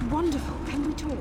Wonderful. Can we talk?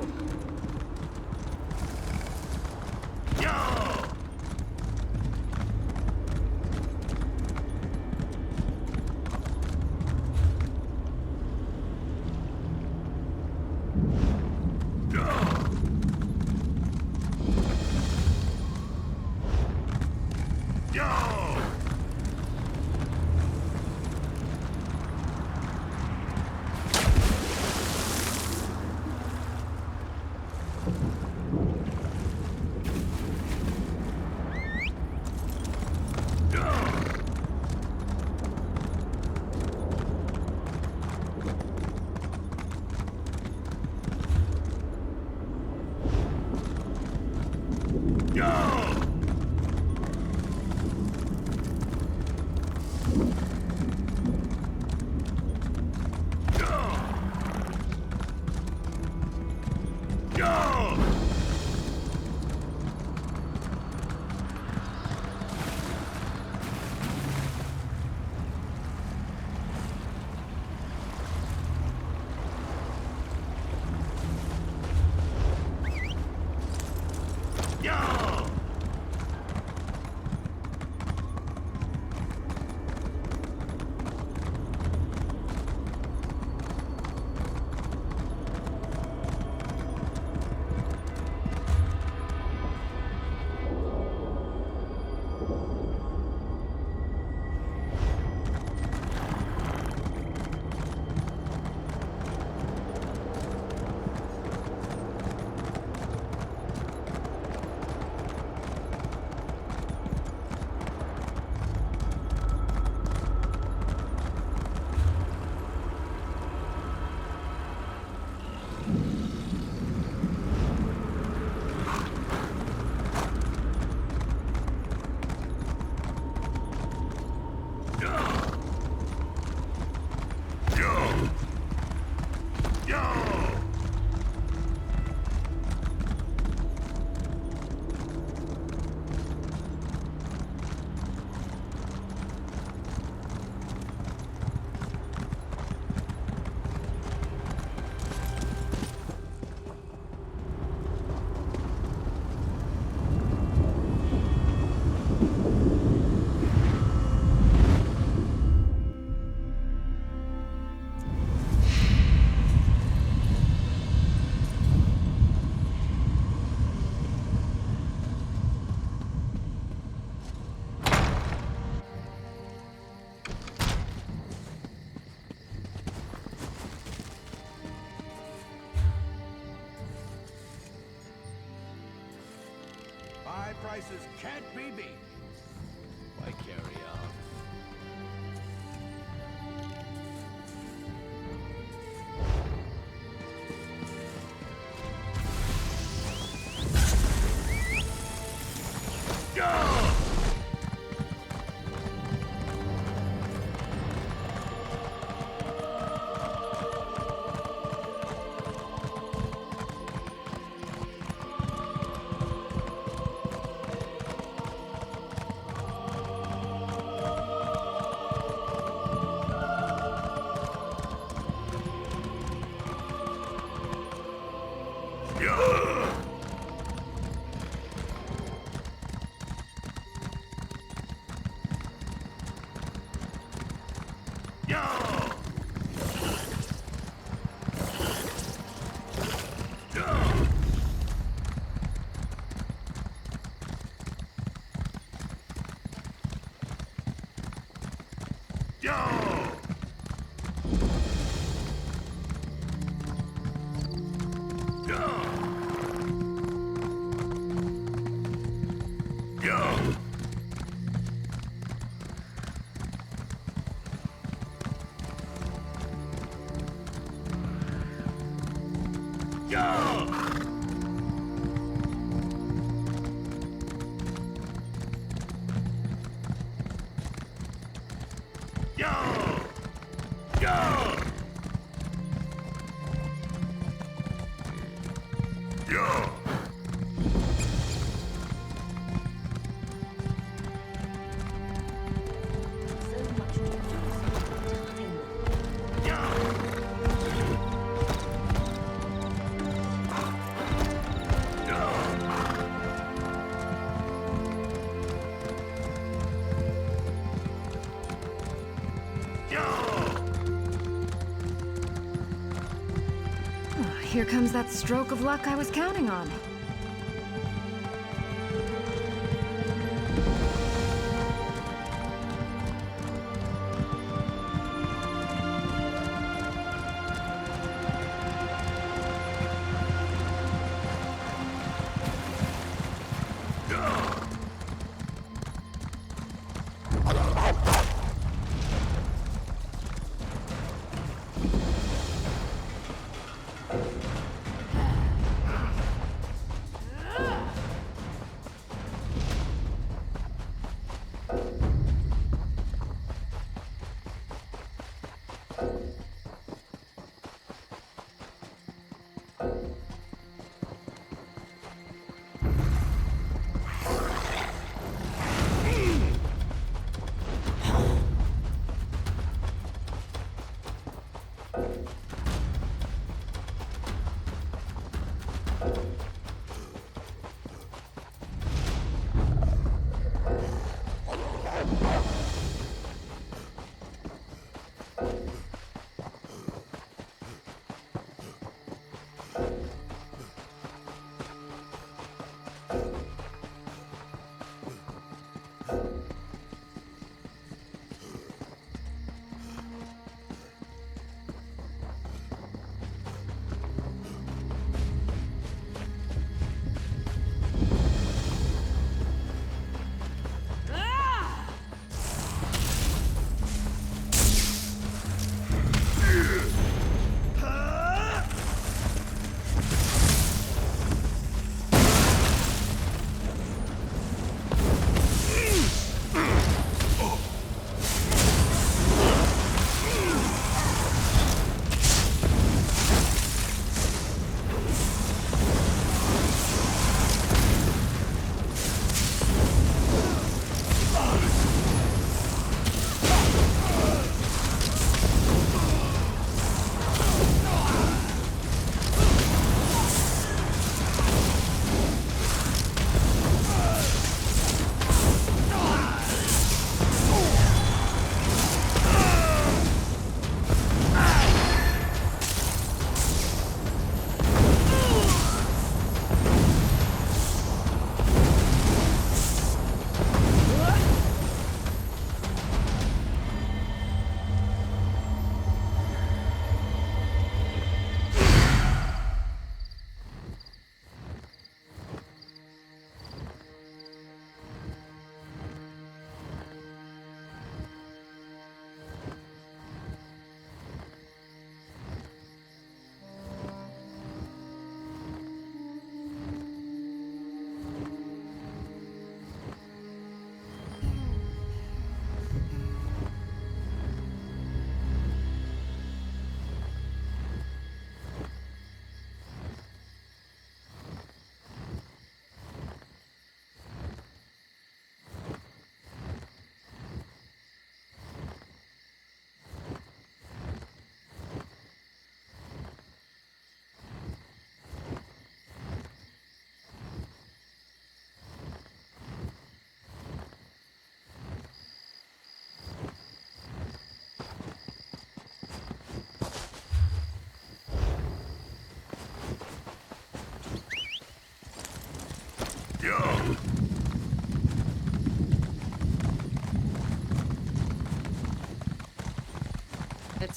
Prices can't be beat. Why carry on? Here comes that stroke of luck I was counting on.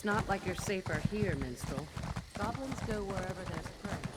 It's not like you're safer here, minstrel. Goblins go wherever there's prey.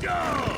Go!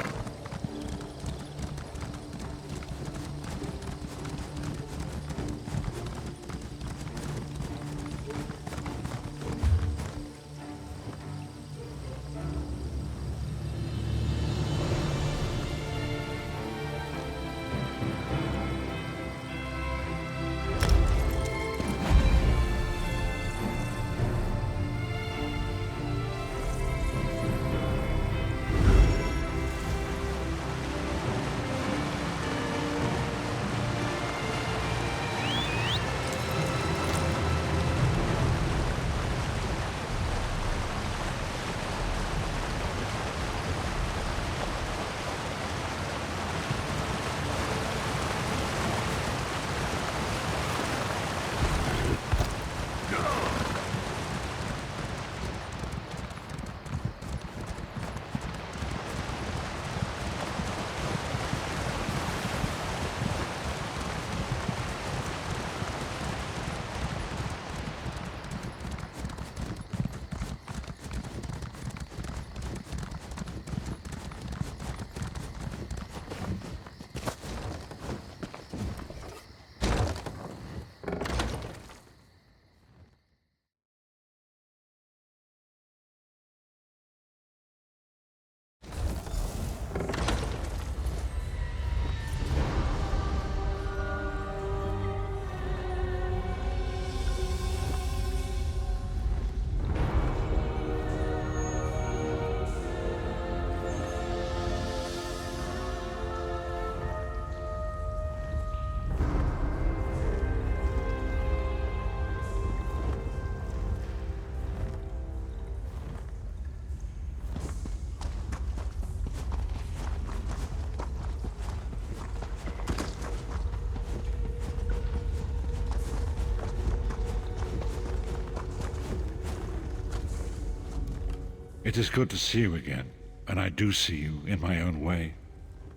It is good to see you again, and I do see you in my own way.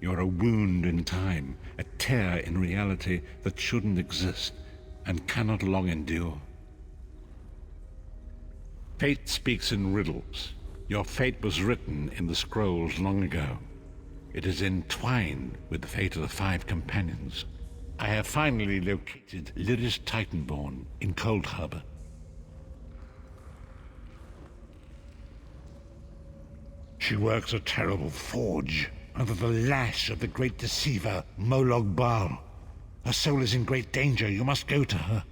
You're a wound in time, a tear in reality that shouldn't exist and cannot long endure. Fate speaks in riddles. Your fate was written in the scrolls long ago. It is entwined with the fate of the 5 companions. I have finally located Lyris Titanborn in Cold Harbor. She works a terrible forge under the lash of the great deceiver, Molog Baal. Her soul is in great danger. You must go to her.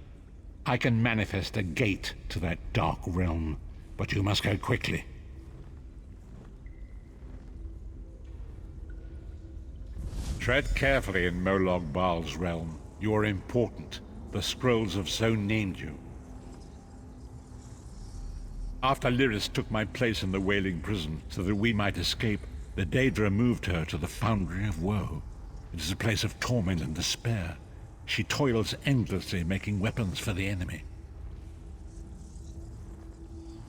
I can manifest a gate to that dark realm, but you must go quickly. Tread carefully in Molog Baal's realm. You are important. The scrolls have so named you. After Lyris took my place in the Wailing Prison so that we might escape, the Daedra moved her to the Foundry of Woe. It is a place of torment and despair. She toils endlessly making weapons for the enemy.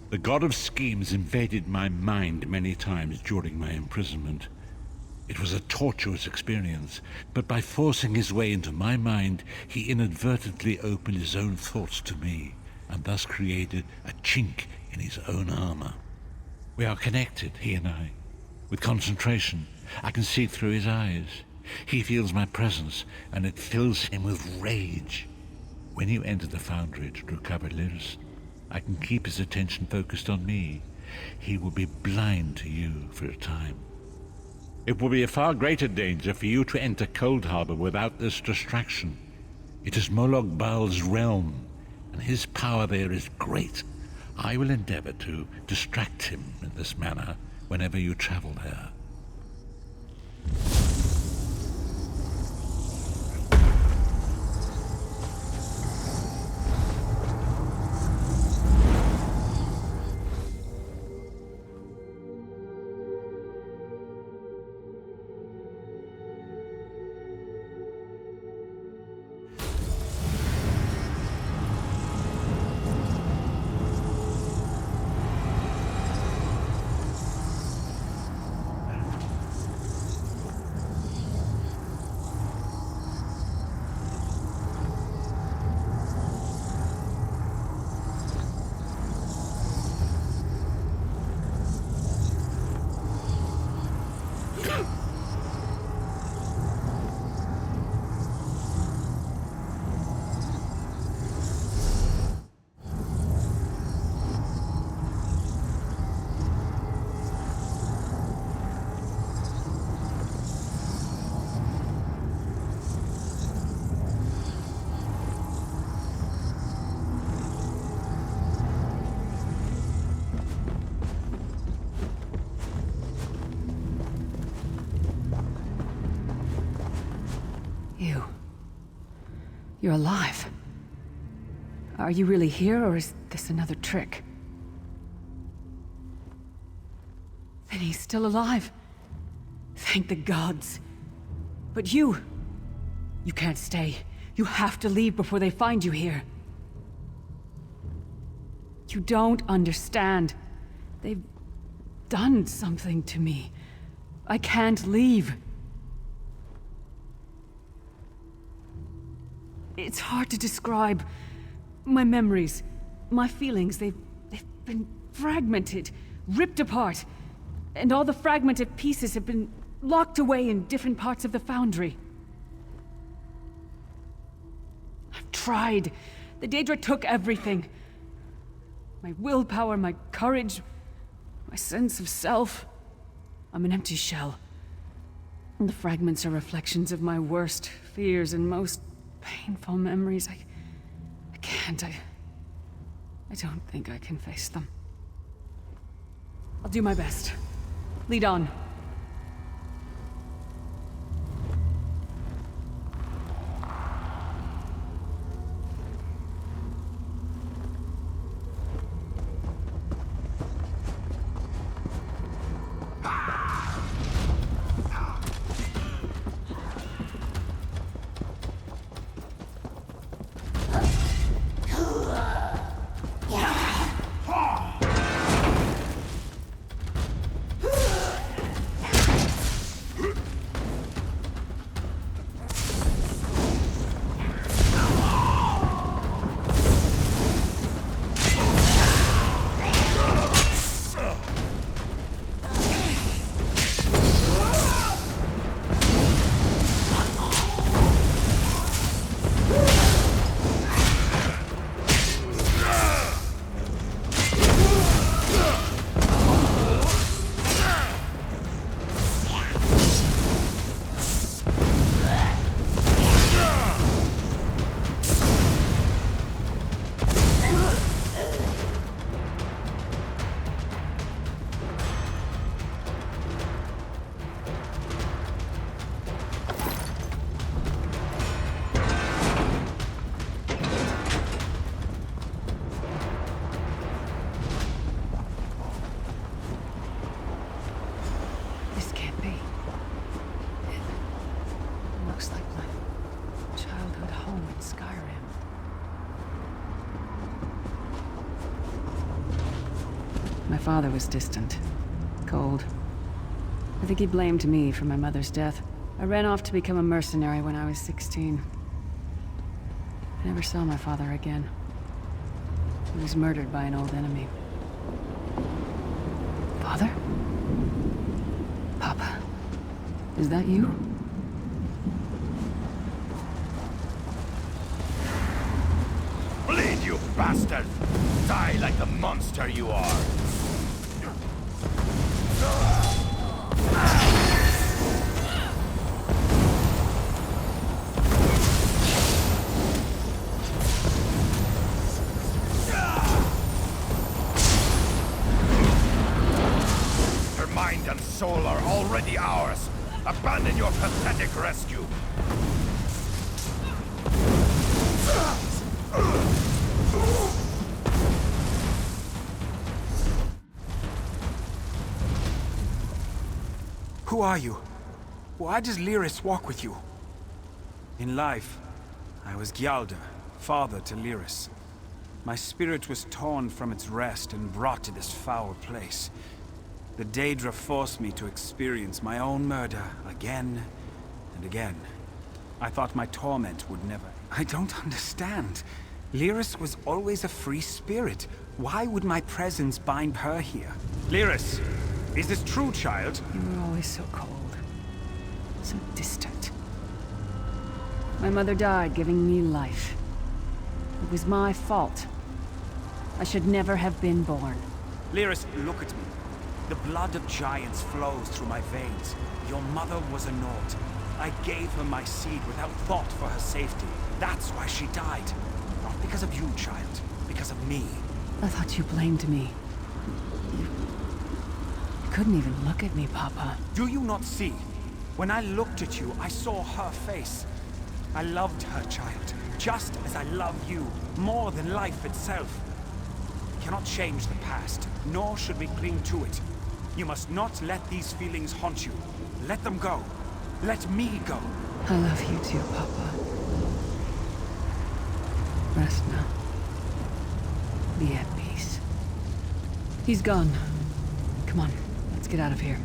The god of schemes invaded my mind many times during my imprisonment. It was a tortuous experience, but by forcing his way into my mind, he inadvertently opened his own thoughts to me, and thus created a chink in his own armor. We are connected, he and I. With concentration, I can see through his eyes. He feels my presence, and it fills him with rage. When you enter the Foundry to recover Lyris, I can keep his attention focused on me. He will be blind to you for a time. It will be a far greater danger for you to enter Cold Harbor without this distraction. It is Molog Baal's realm, and his power there is great. I will endeavor to distract him in this manner whenever you travel there. You're alive. Are you really here, or is this another trick? Then he's still alive. Thank the gods. But you can't stay. You have to leave before they find you here. You don't understand. They've done something to me. I can't leave. It's hard to describe. My memories, my feelings, they've been fragmented, ripped apart. And all the fragmented pieces have been locked away in different parts of the foundry. I've tried. The Daedra took everything. My willpower, my courage, my sense of self. I'm an empty shell. And the fragments are reflections of my worst fears and most painful memories. I can't. I don't think I can face them. I'll do my best. Lead on. My father was distant, cold. I think he blamed me for my mother's death. I ran off to become a mercenary when I was 16. I never saw my father again. He was murdered by an old enemy. Father? Papa? Is that you? Bleed, you bastard! Die like the monster you are! Her mind and soul are already ours. Abandon your pathetic rescue. Who are you? Why does Lyris walk with you? In life, I was Gyalda, father to Lyris. My spirit was torn from its rest and brought to this foul place. The Daedra forced me to experience my own murder again and again. I thought my torment would never... I don't understand. Lyris was always a free spirit. Why would my presence bind her here? Lyris! Is this true, child? You were always so cold. So distant. My mother died giving me life. It was my fault. I should never have been born. Lyris, look at me. The blood of giants flows through my veins. Your mother was a Nord. I gave her my seed without thought for her safety. That's why she died. Not because of you, child. Because of me. I thought you blamed me. You couldn't even look at me, Papa. Do you not see? When I looked at you, I saw her face. I loved her, child, just as I love you, more than life itself. We cannot change the past, nor should we cling to it. You must not let these feelings haunt you. Let them go. Let me go. I love you too, Papa. Rest now. Be at peace. He's gone. Come on, let's get out of here.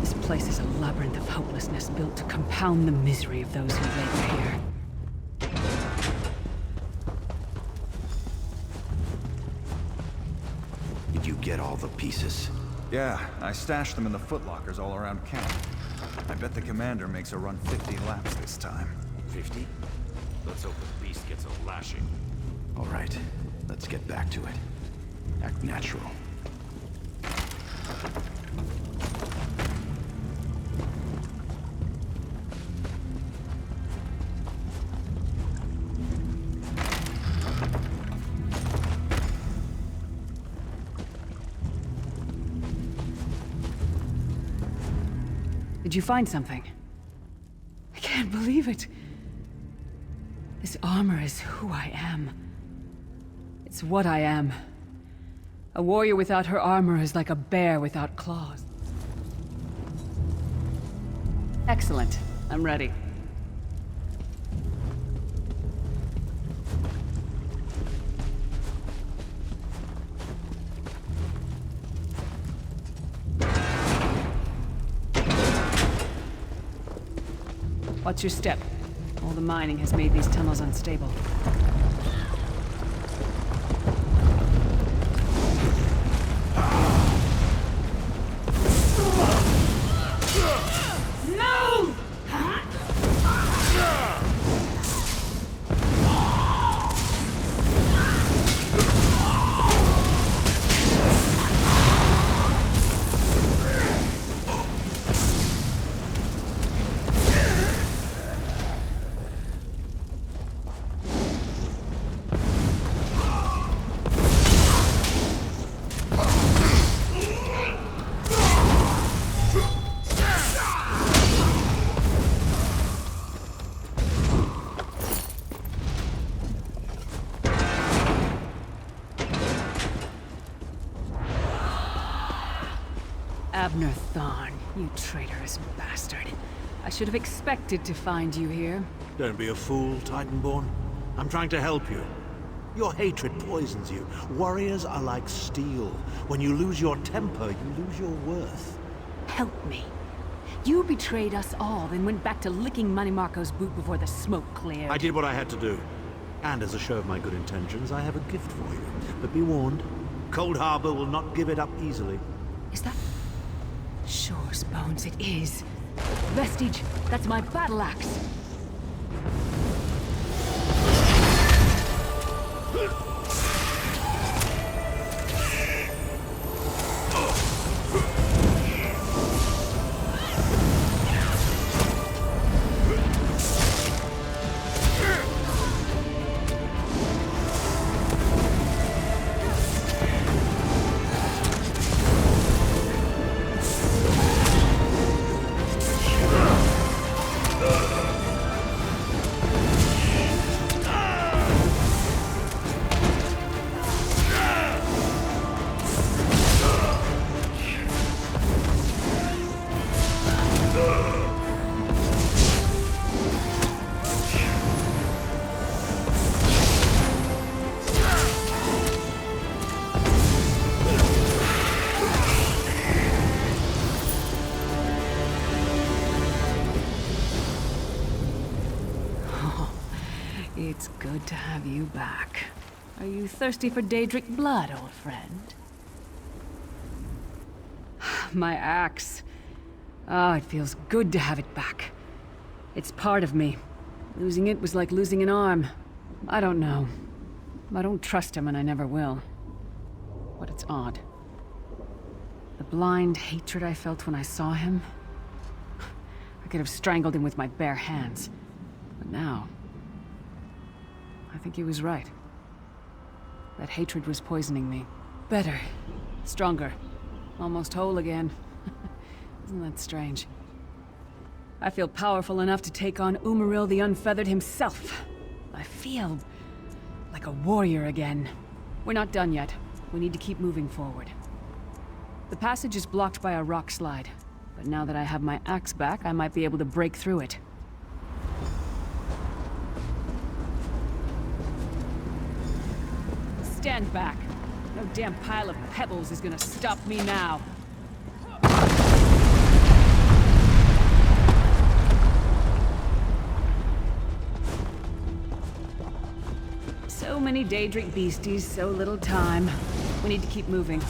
This place is a labyrinth of hopelessness built to compound the misery of those who labor here. Did you get all the pieces? Yeah, I stashed them in the footlockers all around camp. I bet the commander makes a run 50 laps this time. 50? Let's hope the beast gets a lashing. All right, let's get back to it. Act natural. Did you find something? I can't believe it. This armor is who I am. It's what I am. A warrior without her armor is like a bear without claws. Excellent. I'm ready. What's your step? All the mining has made these tunnels unstable. No! Abner Thorn, you traitorous bastard. I should have expected to find you here. Don't be a fool, Titanborn. I'm trying to help you. Your hatred poisons you. Warriors are like steel. When you lose your temper, you lose your worth. Help me. You betrayed us all, then went back to licking Manny Marco's boot before the smoke cleared. I did what I had to do. And as a show of my good intentions, I have a gift for you. But be warned, Cold Harbor will not give it up easily. Is that... Sure, Bones, it is. Vestige, that's my battle axe. It's good to have you back. Are you thirsty for Daedric blood, old friend? My axe. Ah, it feels good to have it back. It's part of me. Losing it was like losing an arm. I don't know. I don't trust him and I never will. But it's odd. The blind hatred I felt when I saw him... I could have strangled him with my bare hands. But now... I think he was right. That hatred was poisoning me. Better. Stronger. Almost whole again. Isn't that strange? I feel powerful enough to take on Umaril the Unfeathered himself. I feel like a warrior again. We're not done yet. We need to keep moving forward. The passage is blocked by a rock slide, but now that I have my axe back, I might be able to break through it. Stand back. No damn pile of pebbles is gonna stop me now. So many Daedric beasties, so little time. We need to keep moving.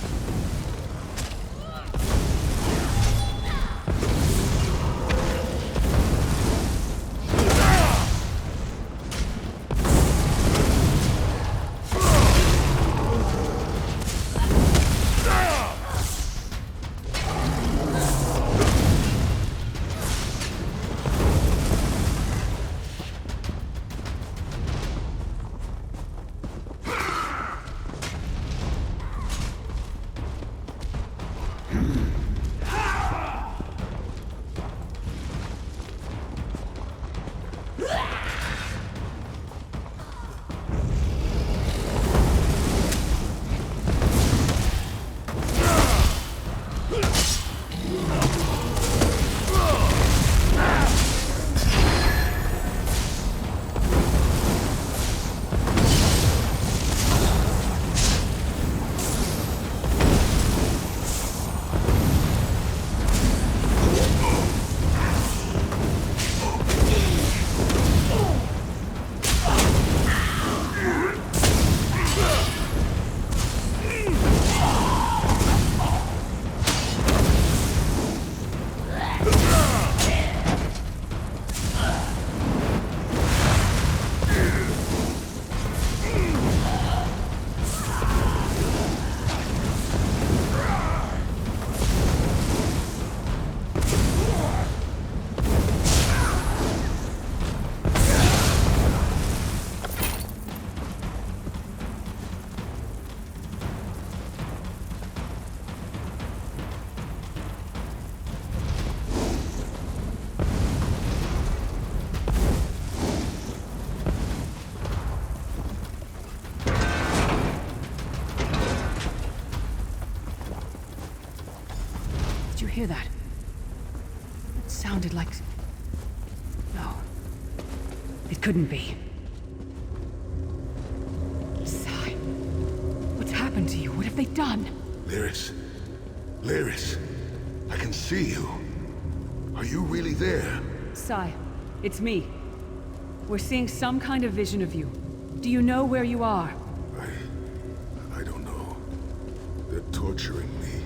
Did you hear that? It sounded like... No. It couldn't be. Sai. What's happened to you? What have they done? Lyris. Lyris. I can see you. Are you really there? Sai, it's me. We're seeing some kind of vision of you. Do you know where you are? I don't know. They're torturing me.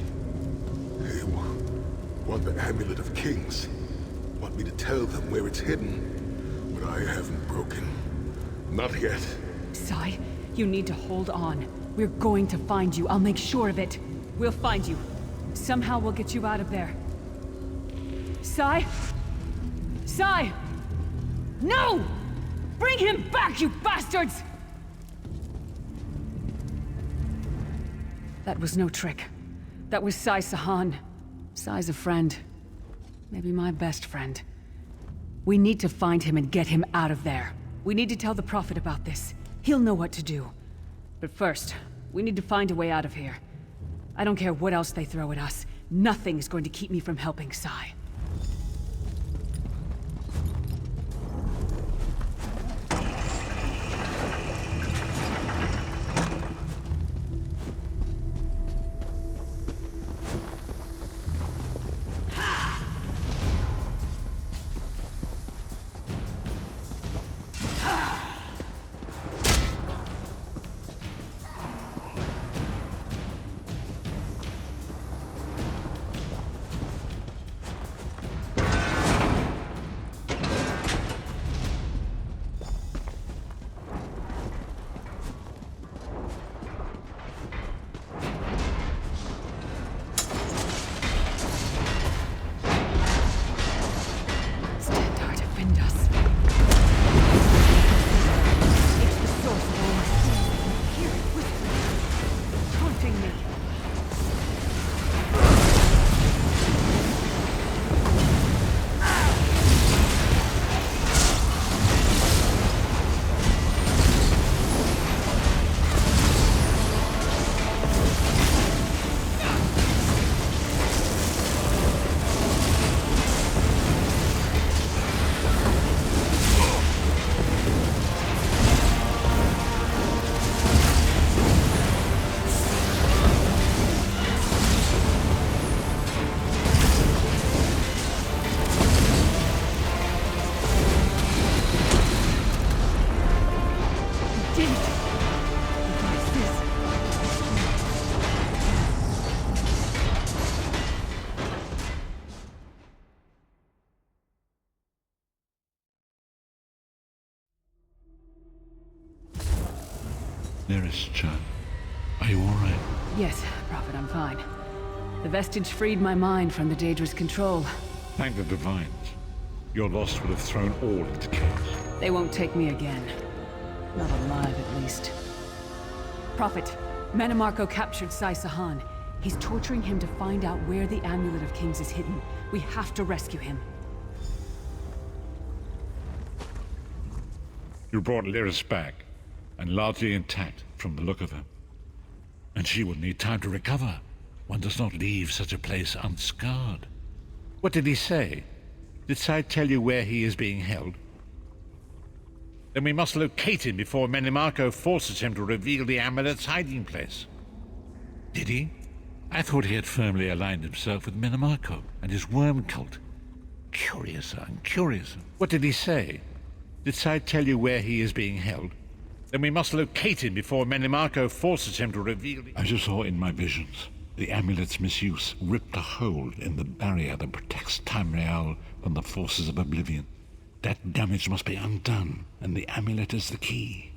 They want the Amulet of Kings. Want me to tell them where it's hidden. But I haven't broken. Not yet. Sai, you need to hold on. We're going to find you. I'll make sure of it. We'll find you. Somehow we'll get you out of there. Sai? Sai! No! Bring him back, you bastards! That was no trick. That was Sai Sahan. Sai's a friend. Maybe my best friend. We need to find him and get him out of there. We need to tell the Prophet about this. He'll know what to do. But first, we need to find a way out of here. I don't care what else they throw at us. Nothing is going to keep me from helping Sai. Lyris, child. Are you all right? Yes, Prophet, I'm fine. The vestige freed my mind from the Daedra's control. Thank the Divines. Your loss would have thrown all into chaos. They won't take me again. Not alive, at least. Prophet, Menemarco captured Sai Sahan. He's torturing him to find out where the Amulet of Kings is hidden. We have to rescue him. You brought Lyris back, and largely intact from the look of her. And she will need time to recover. One does not leave such a place unscarred. What did he say? Did Sai tell you where he is being held? Then we must locate him before Menemarco forces him to reveal the amulet's hiding place. Did he? I thought he had firmly aligned himself with Menemarco and his worm cult. Curiouser and curiouser. What did he say? Did Sai tell you where he is being held? Then we must locate him before Menemarco forces him to reveal the... As you saw in my visions, the amulet's misuse ripped a hole in the barrier that protects Tamriel from the forces of oblivion. That damage must be undone, and the amulet is the key.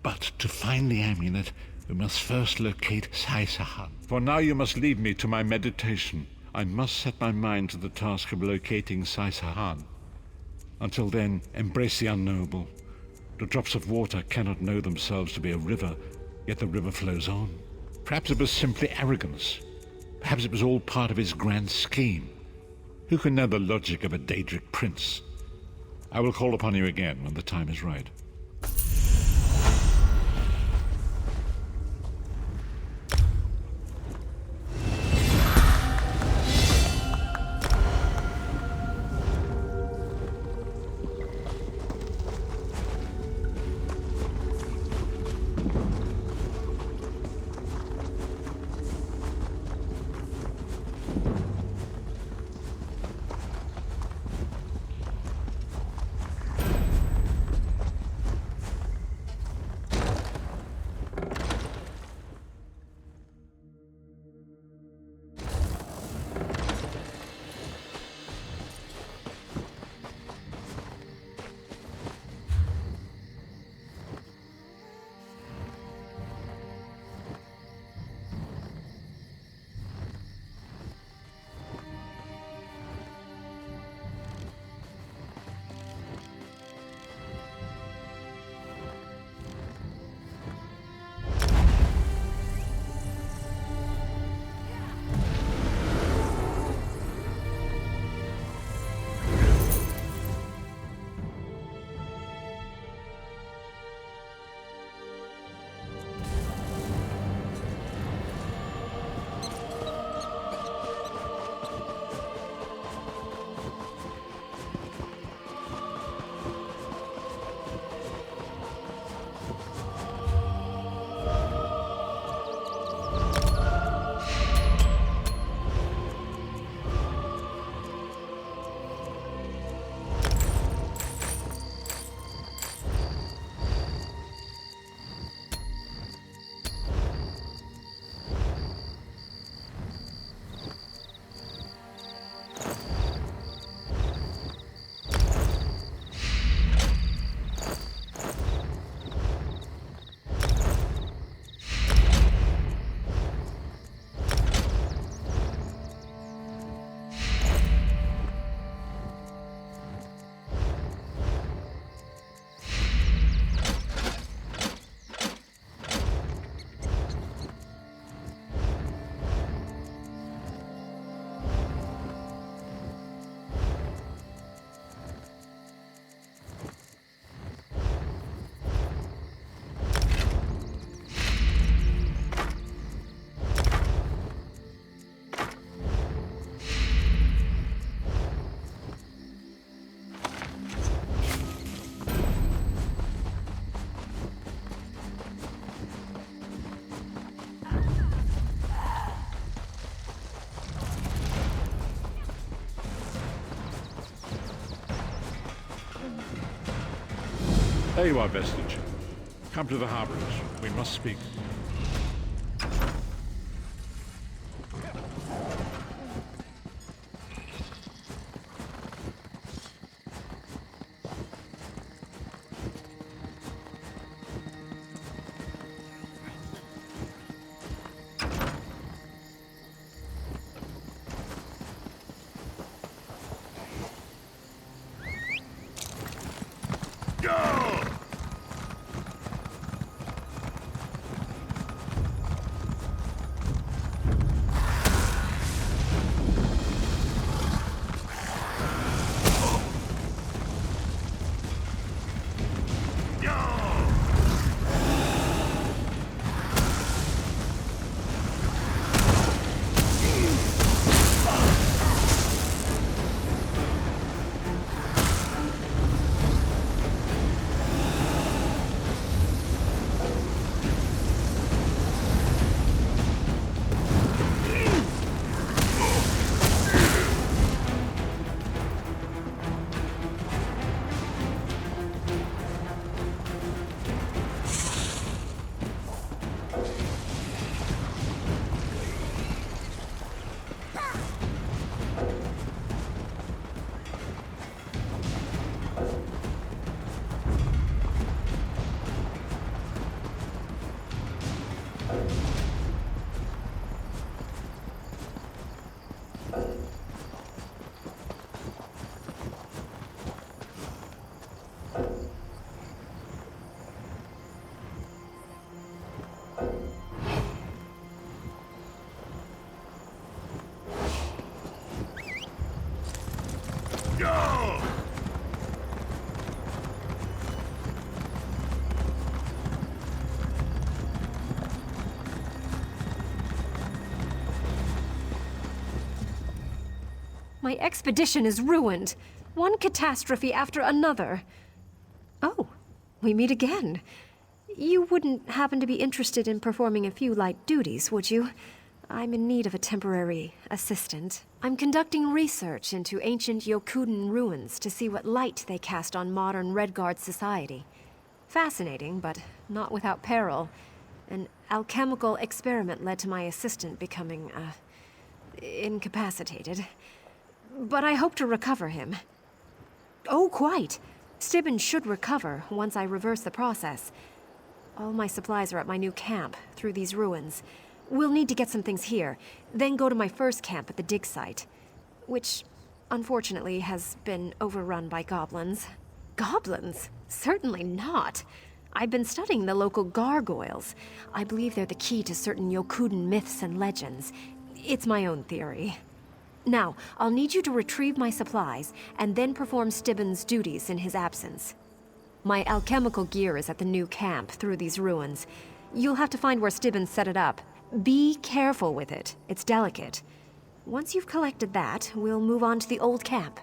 But to find the amulet, we must first locate Sai Sahan. For now you must leave me to my meditation. I must set my mind to the task of locating Sai Sahan. Until then, embrace the unknowable. The drops of water cannot know themselves to be a river, yet the river flows on. Perhaps it was simply arrogance. Perhaps it was all part of his grand scheme. Who can know the logic of a Daedric prince? I will call upon you again when the time is right. There you are, Vestige. Come to the harborers. We must speak. My expedition is ruined. One catastrophe after another. Oh, we meet again. You wouldn't happen to be interested in performing a few light duties, would you? I'm in need of a temporary assistant. I'm conducting research into ancient Yokuden ruins to see what light they cast on modern Redguard society. Fascinating, but not without peril. An alchemical experiment led to my assistant becoming, incapacitated. But I hope to recover him. Oh, quite. Stibbins should recover once I reverse the process. All my supplies are at my new camp, through these ruins. We'll need to get some things here, then go to my first camp at the dig site, which, unfortunately, has been overrun by goblins. Goblins? Certainly not. I've been studying the local gargoyles. I believe they're the key to certain Yokuden myths and legends. It's my own theory. Now, I'll need you to retrieve my supplies, and then perform Stibbins' duties in his absence. My alchemical gear is at the new camp through these ruins. You'll have to find where Stibbins set it up. Be careful with it. It's delicate. Once you've collected that, we'll move on to the old camp.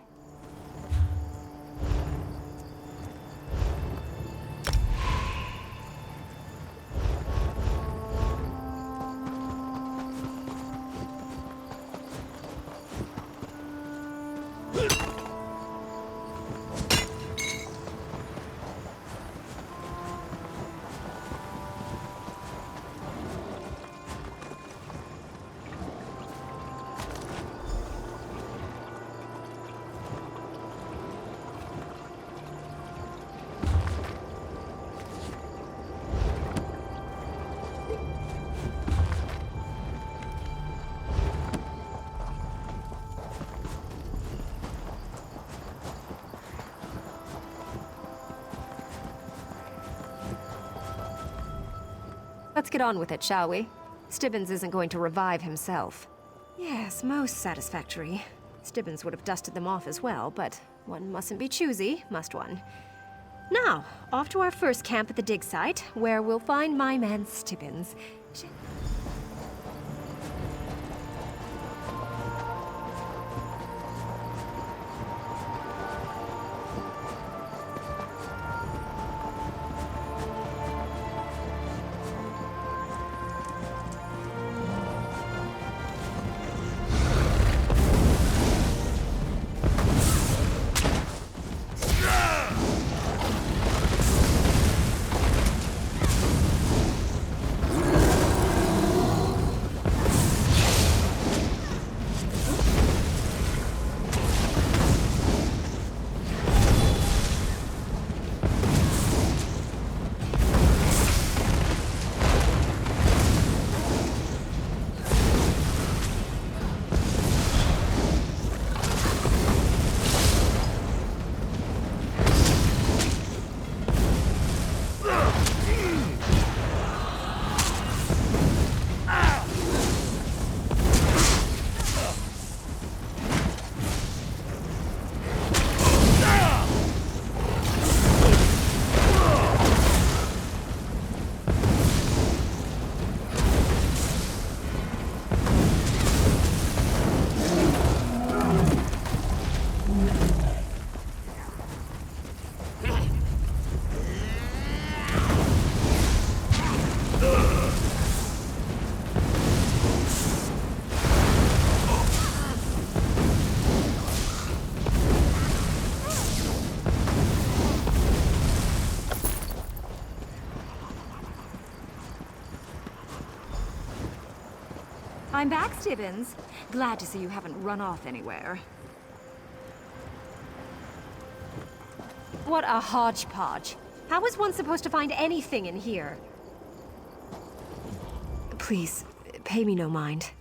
Let's get on with it, shall we? Stibbins isn't going to revive himself. Yes, most satisfactory. Stibbins would have dusted them off as well, but one mustn't be choosy, must one? Now, off to our first camp at the dig site, where we'll find my man Stibbins. I'm back, Stibbins. Glad to see you haven't run off anywhere. What a hodgepodge. How is one supposed to find anything in here? Please, pay me no mind.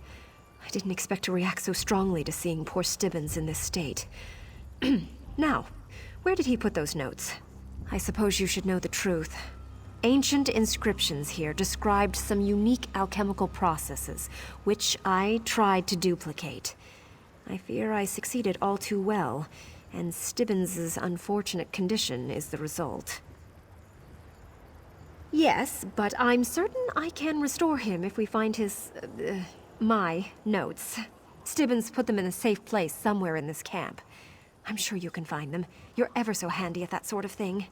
I didn't expect to react so strongly to seeing poor Stibbins in this state. Now, where did he put those notes? I suppose you should know the truth. Ancient inscriptions here described some unique alchemical processes, which I tried to duplicate. I fear I succeeded all too well, and Stibbins' unfortunate condition is the result. Yes, but I'm certain I can restore him if we find his, my notes. Stibbins put them in a safe place somewhere in this camp. I'm sure you can find them. You're ever so handy at that sort of thing.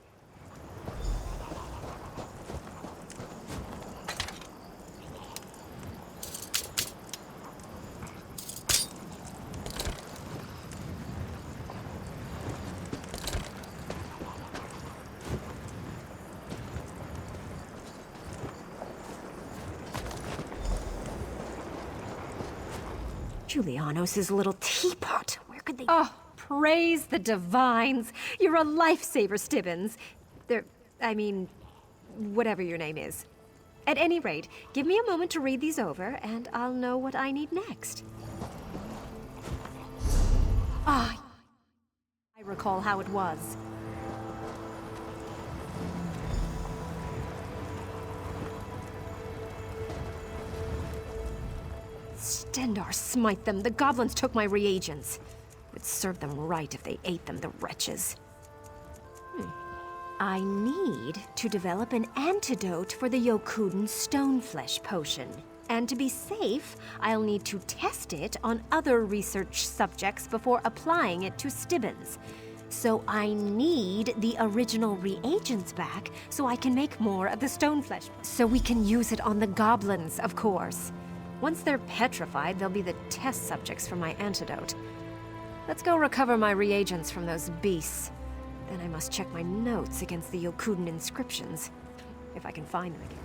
Julianos' little teapot. Where could they... Oh, praise the divines. You're a lifesaver, Stibbins. Whatever your name is. At any rate, give me a moment to read these over, and I'll know what I need next. I recall how it was. Stendar smite them. The goblins took my reagents. Would serve them right if they ate them, the wretches. I need to develop an antidote for the Yokuden Stoneflesh potion. And to be safe, I'll need to test it on other research subjects before applying it to Stibbins. So I need the original reagents back so I can make more of the Stoneflesh. So we can use it on the goblins, of course. Once they're petrified, they'll be the test subjects for my antidote. Let's go recover my reagents from those beasts. Then I must check my notes against the Yokuden inscriptions, if I can find them again.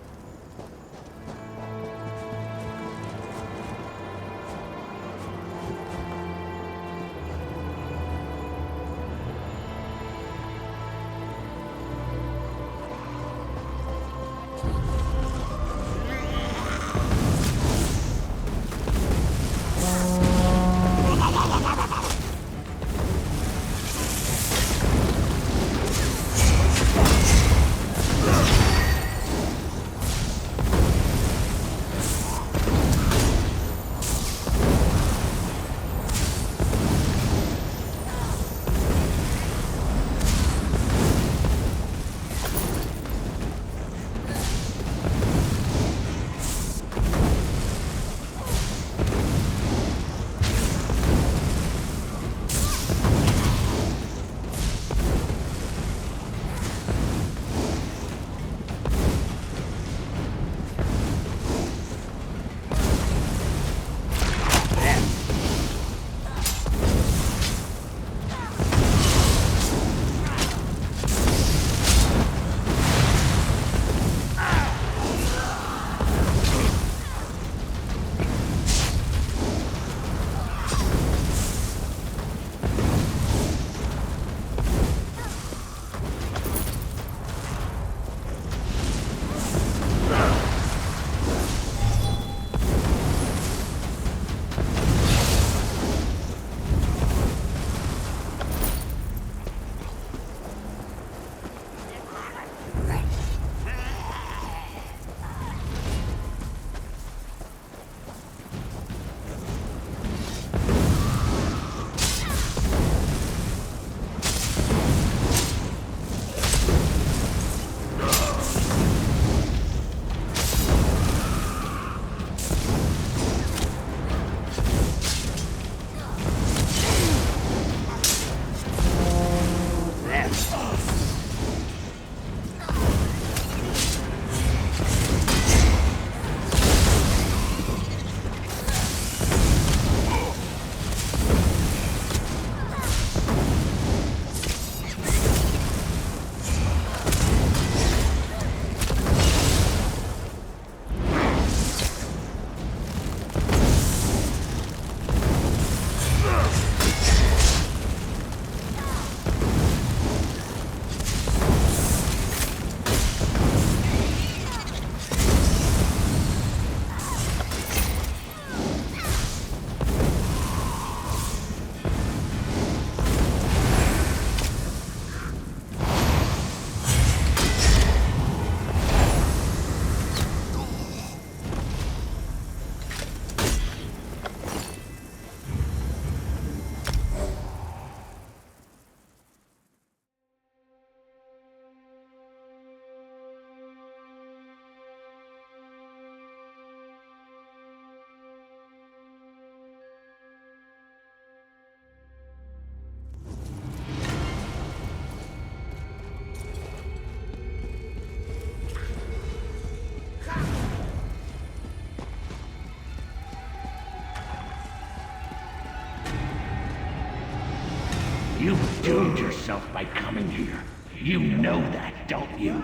You've doomed yourself by coming here. You know that, don't you?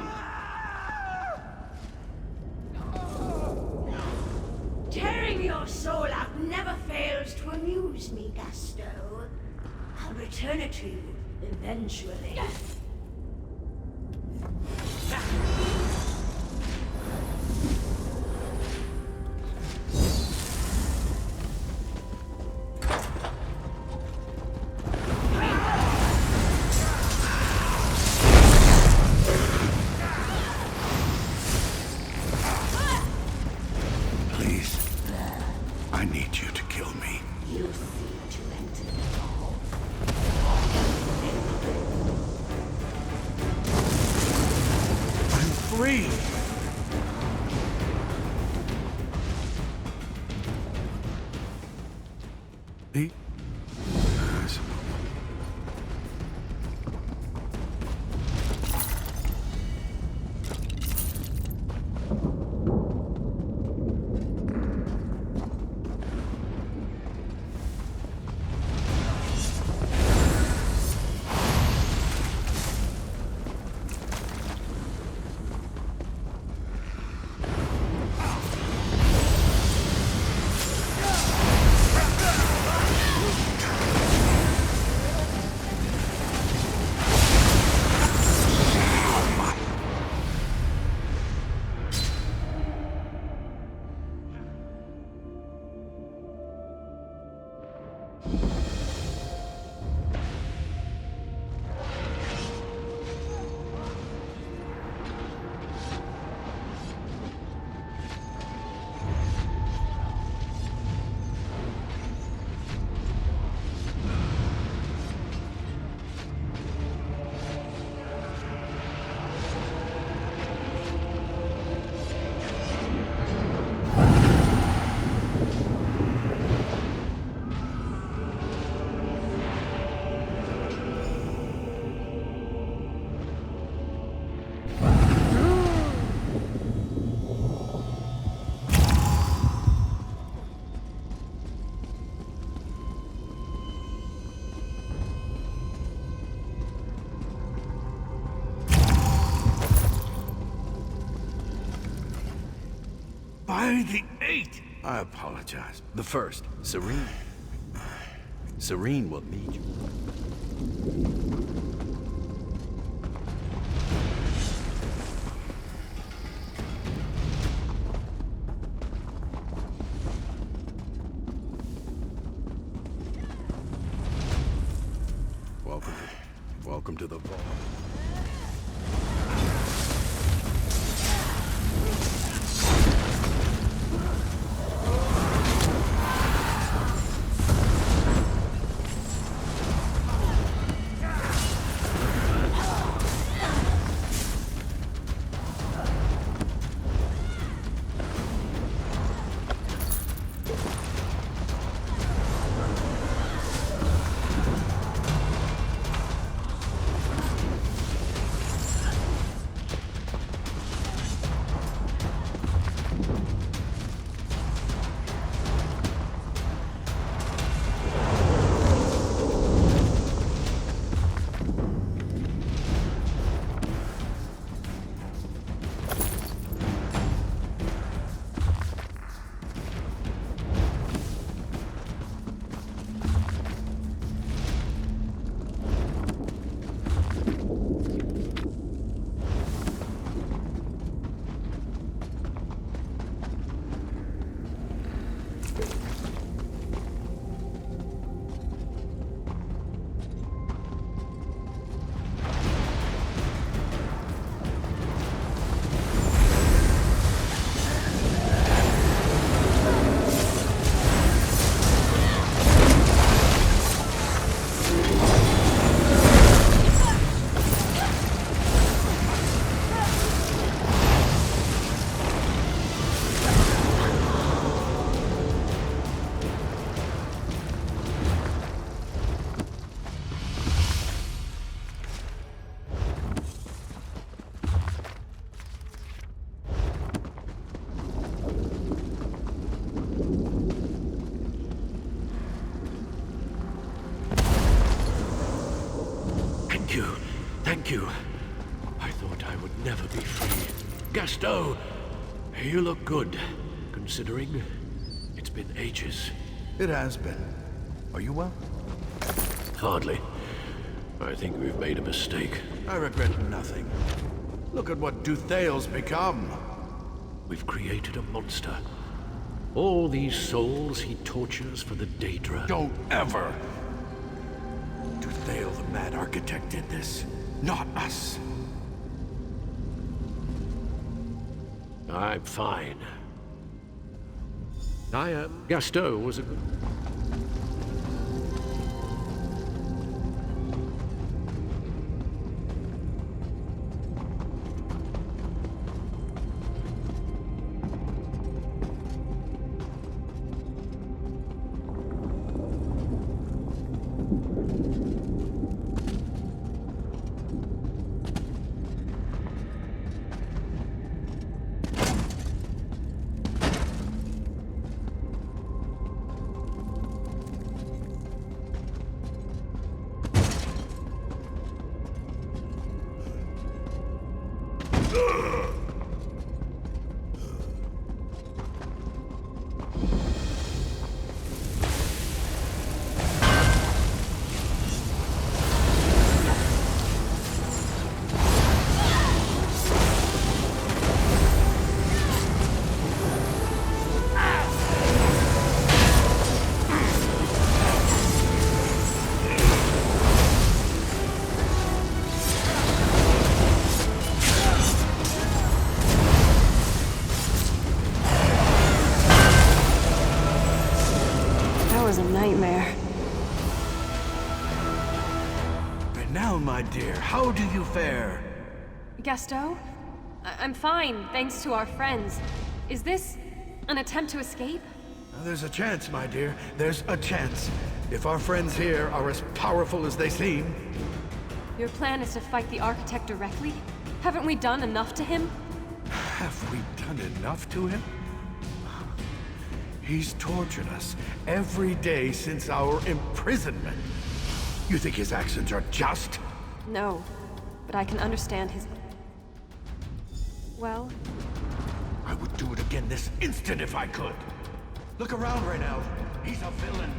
Tearing your soul out never fails to amuse me, Gasto. I'll return it to you eventually. I need you to kill me. You seek to enter the hall. I'm free! Me? By the 8th! I apologize. The first, Serene. Serene will need you. Welcome to the vault. Thank you. I thought I would never be free. Gaston, you look good, considering it's been ages. It has been. Are you well? Hardly. I think we've made a mistake. I regret nothing. Look at what Duthale's become. We've created a monster. All these souls he tortures for the Daedra. Don't ever! Duthale, the Mad Architect, did this. Not us. I'm fine. Gaston was a good... My dear, how do you fare? Gaston? I'm fine, thanks to our friends. Is this an attempt to escape? There's a chance, my dear. There's a chance. If our friends here are as powerful as they seem. Your plan is to fight the Architect directly? Haven't we done enough to him? Have we done enough to him? He's tortured us every day since our imprisonment. You think his actions are just? No, but I can understand his... Well? I would do it again this instant if I could. Look around right now. He's a villain.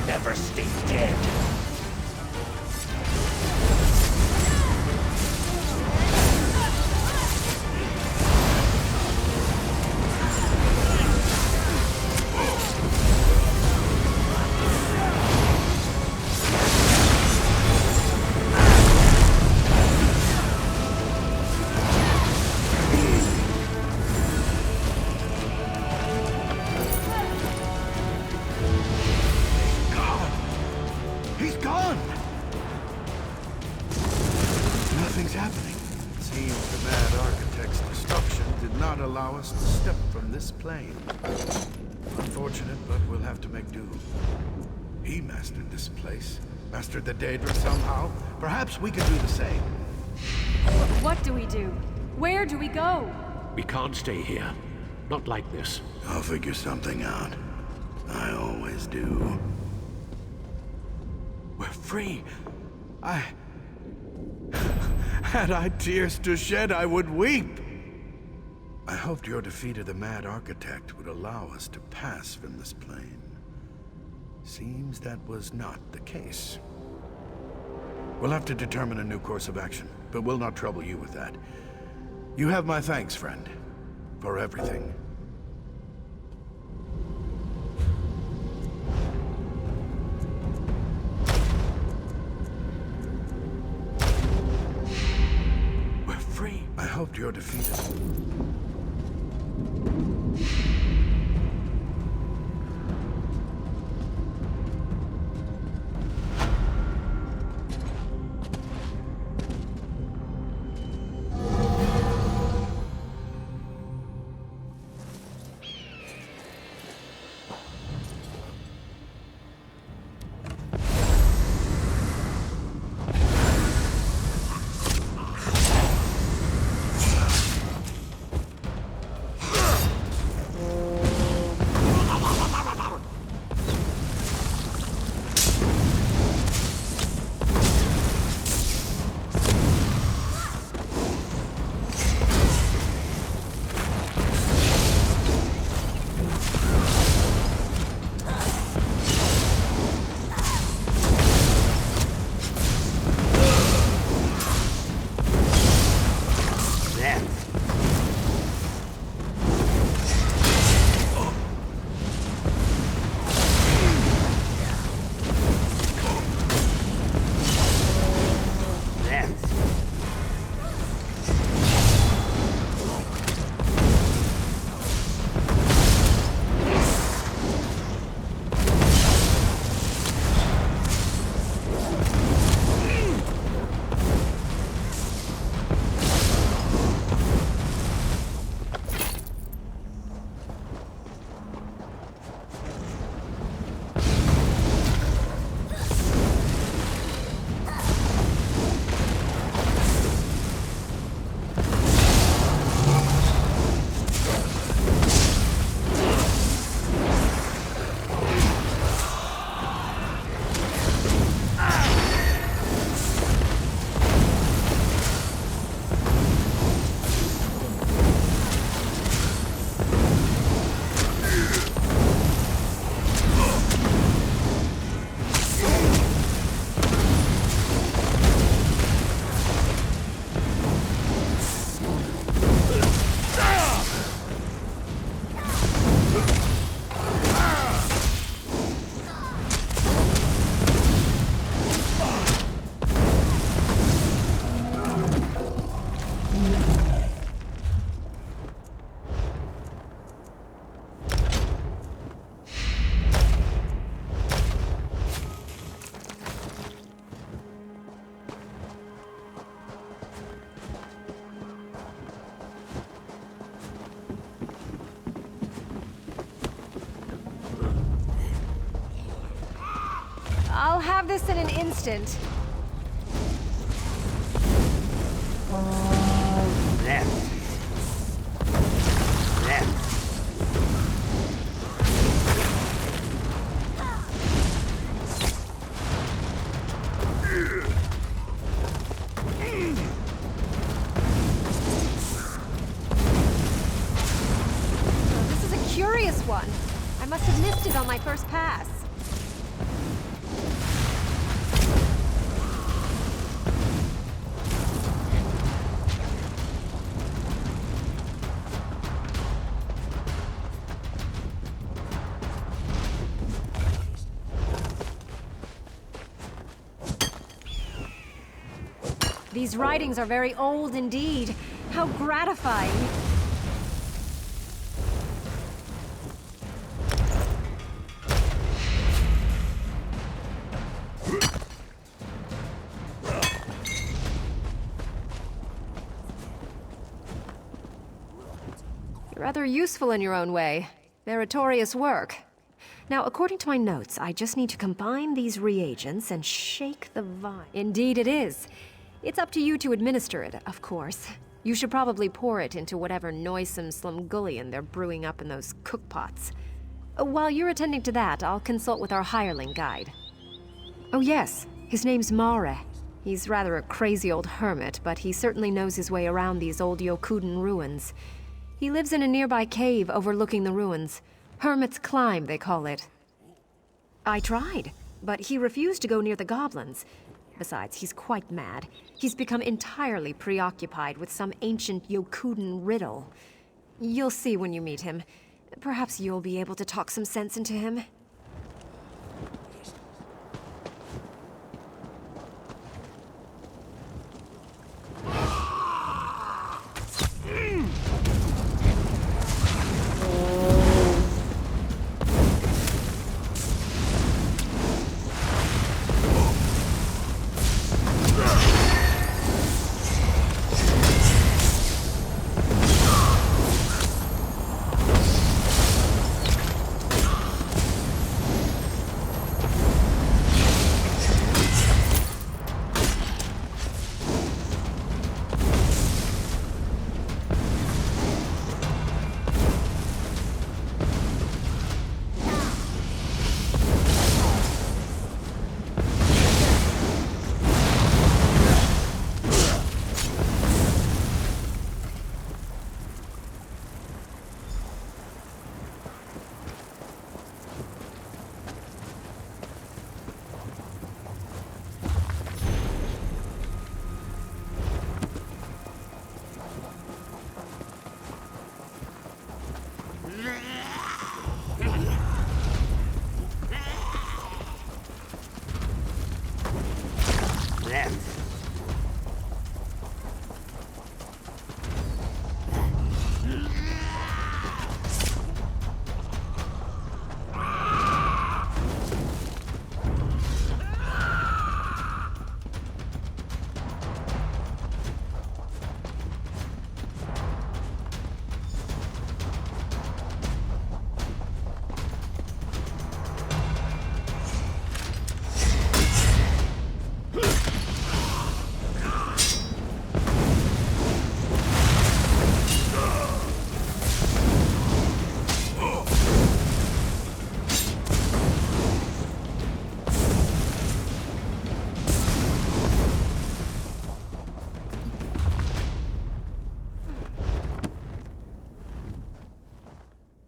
Never stay dead. He's gone! Nothing's happening. It seems the Mad Architect's destruction did not allow us to step from this plane. Unfortunate, but we'll have to make do. He mastered this place. Mastered the Daedra somehow. Perhaps we can do the same. What do we do? Where do we go? We can't stay here. Not like this. I'll figure something out. I always do. We're free. Had I tears to shed, I would weep. I hoped your defeat of the Mad Architect would allow us to pass from this plane. Seems that was not the case. We'll have to determine a new course of action, but we'll not trouble you with that. You have my thanks, friend, for everything. We're free. I hoped you're defeated. I'll have this in an instant. Left. Left. one. I must have missed it on my first pass. These writings are very old indeed. How gratifying. You're rather useful in your own way. Meritorious work. Now, according to my notes, I just need to combine these reagents and shake the vine. Indeed it is. It's up to you to administer it, of course. You should probably pour it into whatever noisome slumgullion they're brewing up in those cookpots. While you're attending to that, I'll consult with our hireling guide. Oh yes, his name's Mare. He's rather a crazy old hermit, but he certainly knows his way around these old Yokuden ruins. He lives in a nearby cave overlooking the ruins. Hermit's Climb, they call it. I tried, but he refused to go near the goblins. Besides, he's quite mad. He's become entirely preoccupied with some ancient Yokuden riddle. You'll see when you meet him. Perhaps you'll be able to talk some sense into him.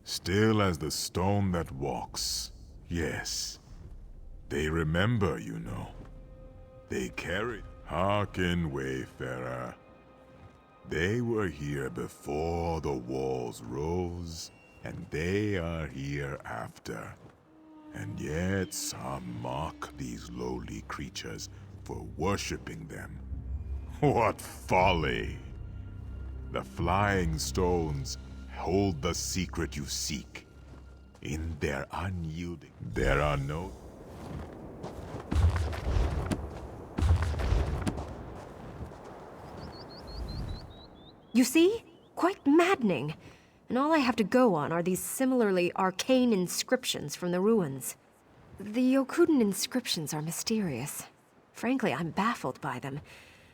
Still as the stone that walks. Yes. They remember, you know. They carry. Hearken, Wayfarer. They were here before the walls rose, and they are here after. And yet some mock these lowly creatures for worshipping them. What folly! The flying stones hold the secret you seek. In their unyielding, there are no... You see? Quite maddening. And all I have to go on are these similarly arcane inscriptions from the ruins. The Yokuden inscriptions are mysterious. Frankly, I'm baffled by them.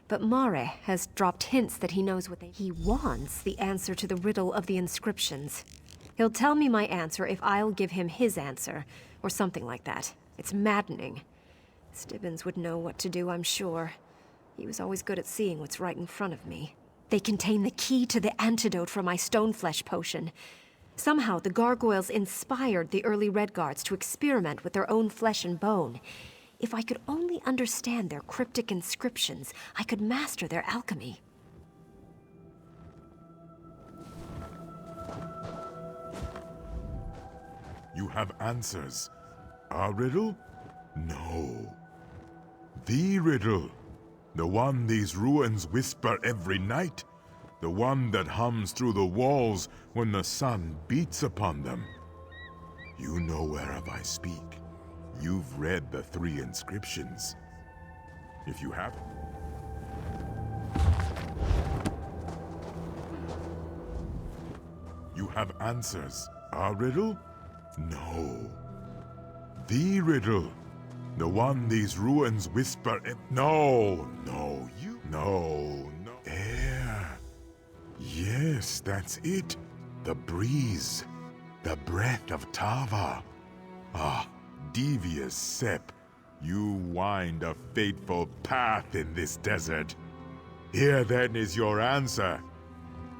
But Mare has dropped hints that he knows what he wants the answer to the riddle of the inscriptions. He'll tell me my answer if I'll give him his answer, or something like that. It's maddening. Stibbins would know what to do, I'm sure. He was always good at seeing what's right in front of me. They contain the key to the antidote for my stoneflesh potion. Somehow, the gargoyles inspired the early Redguards to experiment with their own flesh and bone. If I could only understand their cryptic inscriptions, I could master their alchemy. You have answers. A riddle? No. The riddle. The one these ruins whisper every night. The one that hums through the walls when the sun beats upon them. You know whereof I speak. You've read the 3 inscriptions. If you haven't... You have answers. A riddle? No. The riddle. The one these ruins whisper... No, no. Air. Yes, that's it. The breeze. The breath of Tava. Ah, devious Sep. You wind a fateful path in this desert. Here then is your answer.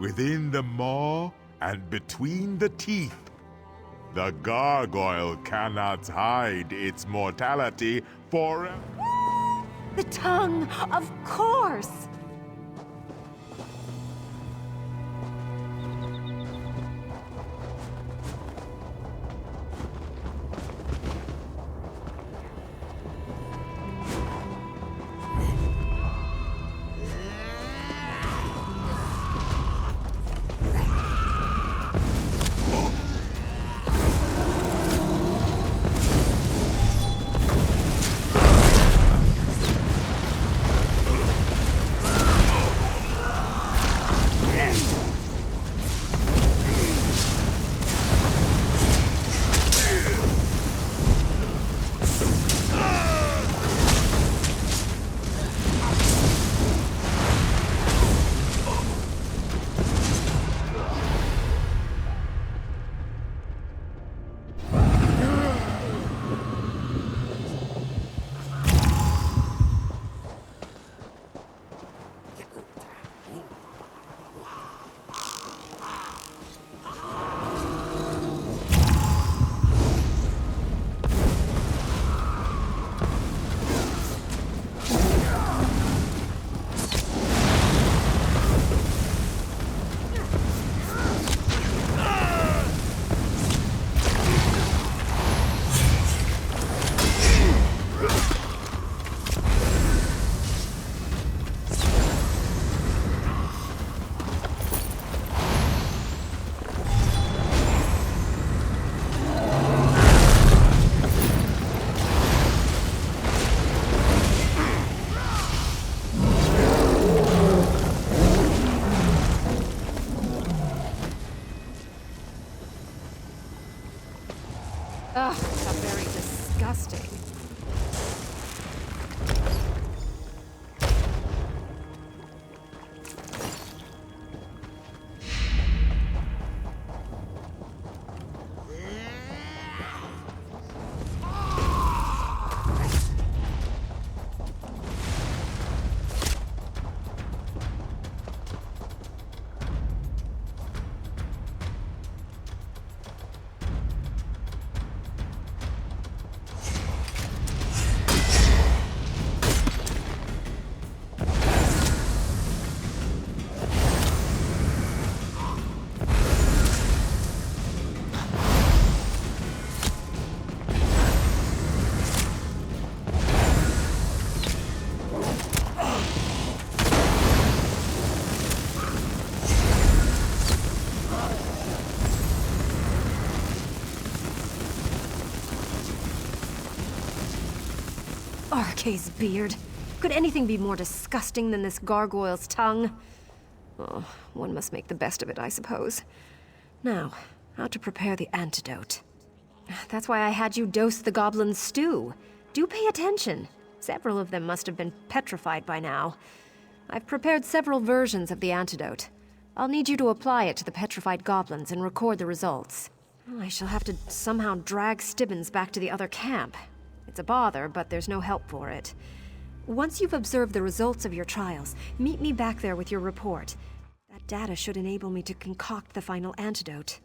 Within the maw and between the teeth. The gargoyle cannot hide its mortality forever. The tongue, of course! Ugh, how very disgusting. Arkay's beard. Could anything be more disgusting than this gargoyle's tongue? Oh, one must make the best of it, I suppose. Now, how to prepare the antidote. That's why I had you dose the goblin's stew. Do pay attention. Several of them must have been petrified by now. I've prepared several versions of the antidote. I'll need you to apply it to the petrified goblins and record the results. I shall have to somehow drag Stibbons back to the other camp. It's a bother, but there's no help for it. Once you've observed the results of your trials, meet me back there with your report. That data should enable me to concoct the final antidote.